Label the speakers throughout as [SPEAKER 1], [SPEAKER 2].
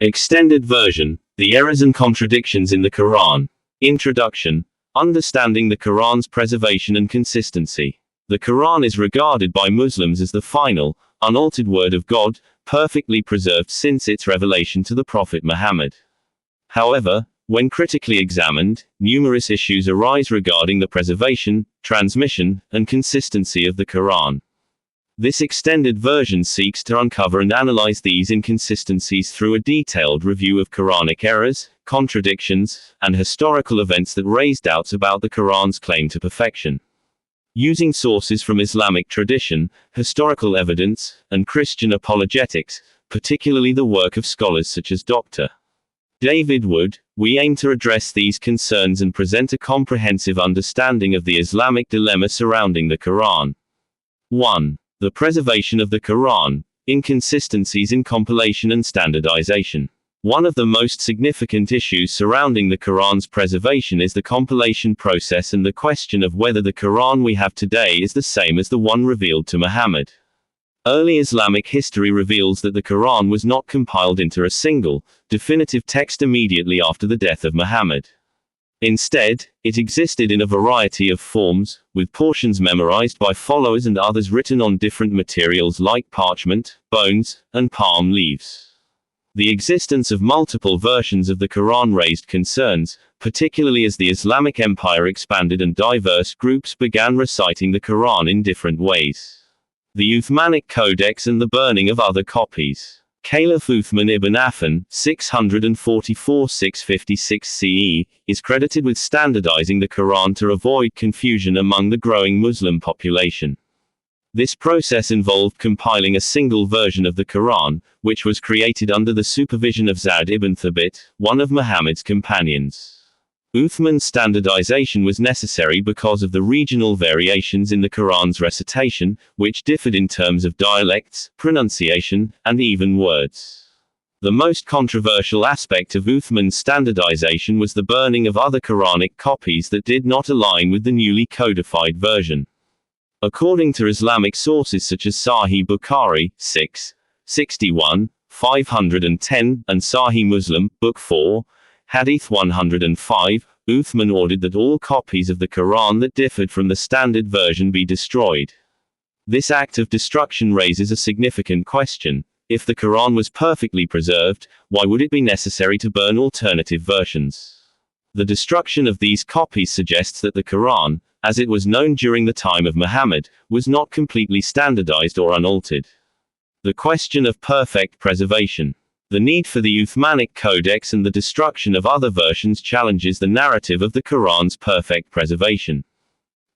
[SPEAKER 1] Extended version, The Errors and Contradictions in the Quran. Introduction. Understanding the Quran's preservation and consistency. The Quran is regarded by Muslims as the final, unaltered word of God, perfectly preserved since its revelation to the Prophet Muhammad. However, when critically examined, numerous issues arise regarding the preservation, transmission, and consistency of the Quran. This extended version seeks to uncover and analyze these inconsistencies through a detailed review of Quranic errors, contradictions, and historical events that raise doubts about the Quran's claim to perfection. Using sources from Islamic tradition, historical evidence, and Christian apologetics, particularly the work of scholars such as Dr. David Wood, we aim to address these concerns and present a comprehensive understanding of the Islamic dilemma surrounding the Quran. 1. The preservation of the Quran, inconsistencies in compilation and standardization. One of the most significant issues surrounding the Quran's preservation is the compilation process and the question of whether the Quran we have today is the same as the one revealed to Muhammad. Early Islamic history reveals that the Quran was not compiled into a single, definitive text immediately after the death of Muhammad. Instead, it existed in a variety of forms, with portions memorized by followers and others written on different materials like parchment, bones, and palm leaves. The existence of multiple versions of the Quran raised concerns, particularly as the Islamic Empire expanded and diverse groups began reciting the Quran in different ways. The Uthmanic Codex and the burning of other copies. Caliph Uthman ibn Affan, 644-656 CE, is credited with standardizing the Quran to avoid confusion among the growing Muslim population. This process involved compiling a single version of the Quran, which was created under the supervision of Zayd ibn Thabit, one of Muhammad's companions. Uthman's standardization was necessary because of the regional variations in the Quran's recitation, which differed in terms of dialects, pronunciation, and even words. The most controversial aspect of Uthman's standardization was the burning of other Quranic copies that did not align with the newly codified version. According to Islamic sources such as Sahih Bukhari, 6, 61, 510, and Sahih Muslim, Book 4, Hadith 105, Uthman ordered that all copies of the Quran that differed from the standard version be destroyed. This act of destruction raises a significant question. If the Quran was perfectly preserved, why would it be necessary to burn alternative versions? The destruction of these copies suggests that the Quran, as it was known during the time of Muhammad, was not completely standardized or unaltered. The question of perfect preservation. The need for the Uthmanic Codex and the destruction of other versions challenges the narrative of the Quran's perfect preservation.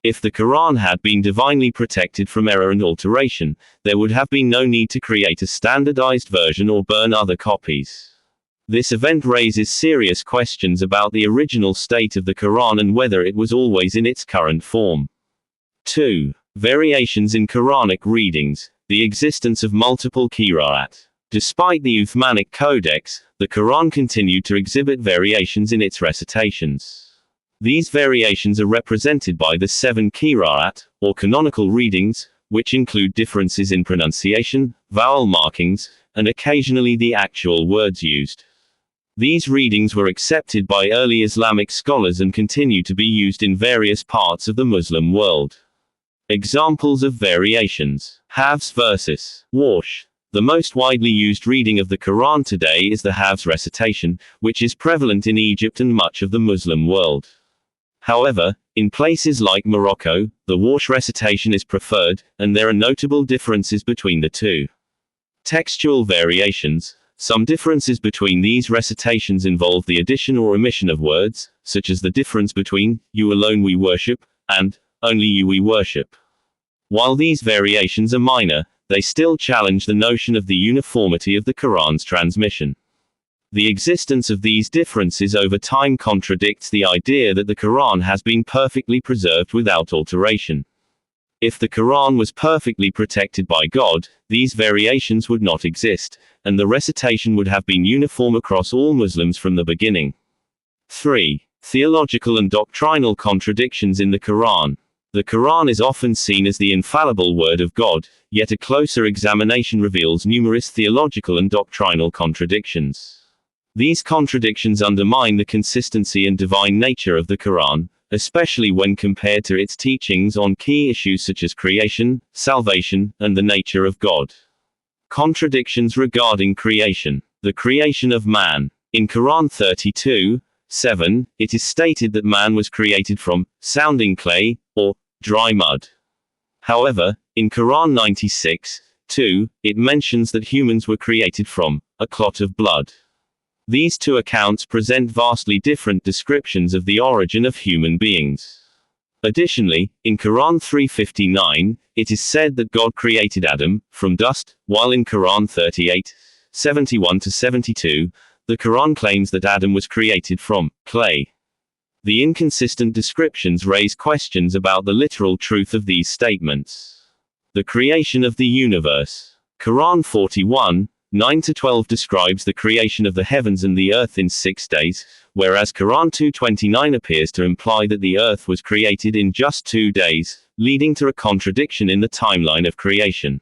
[SPEAKER 1] If the Quran had been divinely protected from error and alteration, there would have been no need to create a standardized version or burn other copies. This event raises serious questions about the original state of the Quran and whether it was always in its current form. 2. Variations in Quranic readings. The existence of multiple qira'at. Despite the Uthmanic Codex, the Quran continued to exhibit variations in its recitations. These variations are represented by the 7 qira'at, or canonical readings, which include differences in pronunciation, vowel markings, and occasionally the actual words used. These readings were accepted by early Islamic scholars and continue to be used in various parts of the Muslim world. Examples of variations. Hafs versus Warsh. The most widely used reading of the Quran today is the Hafs recitation, which is prevalent in Egypt and much of the Muslim world. However, in places like Morocco, the Warsh recitation is preferred, and there are notable differences between the two. Textual variations. Some differences between these recitations involve the addition or omission of words, such as the difference between "you alone we worship" and "only you we worship." While these variations are minor, they still challenge the notion of the uniformity of the Quran's transmission. The existence of these differences over time contradicts the idea that the Quran has been perfectly preserved without alteration. If the Quran was perfectly protected by God, these variations would not exist, and the recitation would have been uniform across all Muslims from the beginning. 3. Theological and doctrinal contradictions in the Quran. The Quran is often seen as the infallible word of God, yet a closer examination reveals numerous theological and doctrinal contradictions. These contradictions undermine the consistency and divine nature of the Quran, especially when compared to its teachings on key issues such as creation, salvation, and the nature of God. Contradictions regarding creation. The creation of man. In Quran 32:7, it is stated that man was created from sounding clay, or dry mud. However, in Quran 96:2, it mentions that humans were created from a clot of blood. These two accounts present vastly different descriptions of the origin of human beings. Additionally, in Quran 3:59, it is said that God created Adam from dust, while in Quran 38:71-72, the Quran claims that Adam was created from clay. The inconsistent descriptions raise questions about the literal truth of these statements. The creation of the universe. Quran 41:9-12 describes the creation of the heavens and the earth in 6 days, whereas Quran 2:29 appears to imply that the earth was created in just 2 days, leading to a contradiction in the timeline of creation.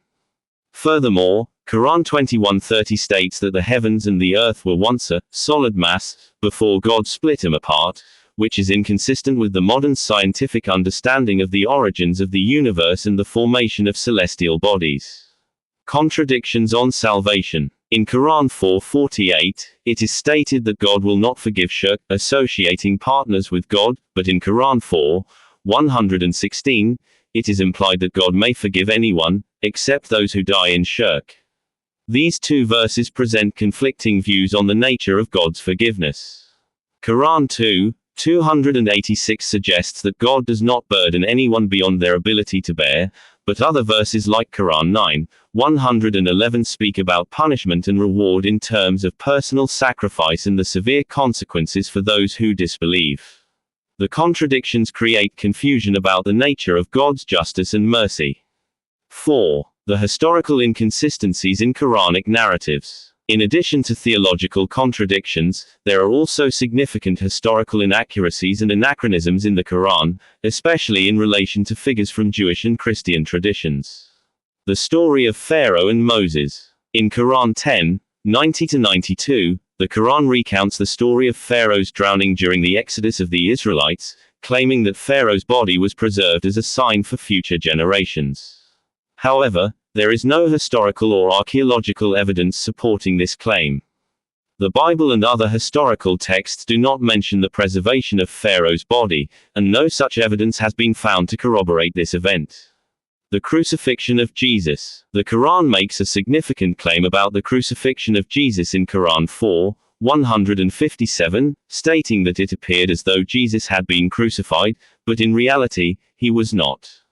[SPEAKER 1] Furthermore, Quran 21:30 states that the heavens and the earth were once a solid mass, before God split them apart, which is inconsistent with the modern scientific understanding of the origins of the universe and the formation of celestial bodies. Contradictions on salvation. In Quran 4:48, it is stated that God will not forgive shirk, associating partners with God, but in Quran 4:116, it is implied that God may forgive anyone, except those who die in shirk. These two verses present conflicting views on the nature of God's forgiveness. Quran 2:286 suggests that God does not burden anyone beyond their ability to bear, but other verses like Quran 9:111 speak about punishment and reward in terms of personal sacrifice and the severe consequences for those who disbelieve. The contradictions create confusion about the nature of God's justice and mercy. 4. The historical inconsistencies in Quranic narratives. In addition to theological contradictions, there are also significant historical inaccuracies and anachronisms in the Quran, especially in relation to figures from Jewish and Christian traditions. The story of Pharaoh and Moses. In Quran 10:90-92, the Quran recounts the story of Pharaoh's drowning during the exodus of the Israelites, claiming that Pharaoh's body was preserved as a sign for future generations. However, there is no historical or archaeological evidence supporting this claim. The Bible and other historical texts do not mention the preservation of Pharaoh's body, and no such evidence has been found to corroborate this event. The crucifixion of Jesus. The Quran makes a significant claim about the crucifixion of Jesus in Quran 4:157, stating that it appeared as though Jesus had been crucified, but in reality, he was not.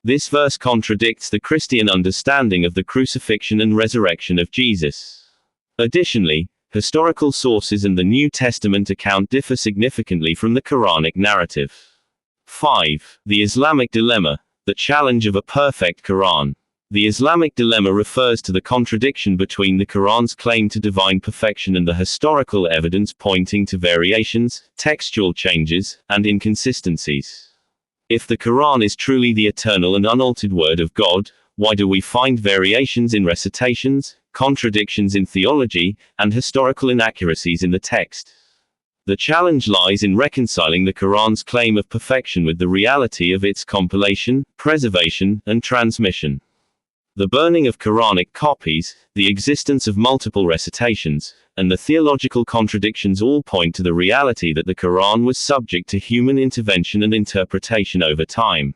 [SPEAKER 1] This verse contradicts the Christian understanding of the crucifixion and resurrection of Jesus. Additionally, historical sources and the New Testament account differ significantly from the Quranic narrative. 5. The Islamic dilemma. The challenge of a perfect Quran. The Islamic dilemma refers to the contradiction between the Quran's claim to divine perfection and the historical evidence pointing to variations, textual changes, and inconsistencies. If the Quran is truly the eternal and unaltered word of God, why do we find variations in recitations, contradictions in theology, and historical inaccuracies in the text? The challenge lies in reconciling the Quran's claim of perfection with the reality of its compilation, preservation, and transmission. The burning of Quranic copies, the existence of multiple recitations, and the theological contradictions all point to the reality that the Quran was subject to human intervention and interpretation over time.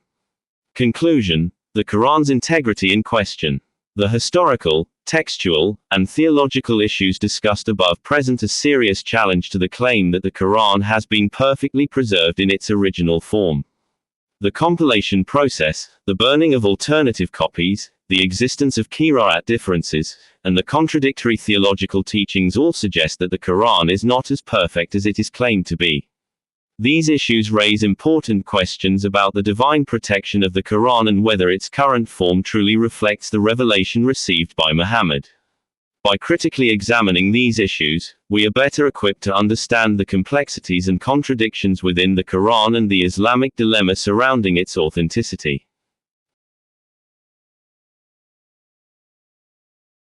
[SPEAKER 1] Conclusion: the Quran's integrity in question. The historical, textual, and theological issues discussed above present a serious challenge to the claim that the Quran has been perfectly preserved in its original form. The compilation process, the burning of alternative copies, the existence of qira'at differences, and the contradictory theological teachings all suggest that the Quran is not as perfect as it is claimed to be. These issues raise important questions about the divine protection of the Quran and whether its current form truly reflects the revelation received by Muhammad. By critically examining these issues, we are better equipped to understand the complexities and contradictions within the Quran and the Islamic dilemma surrounding its authenticity.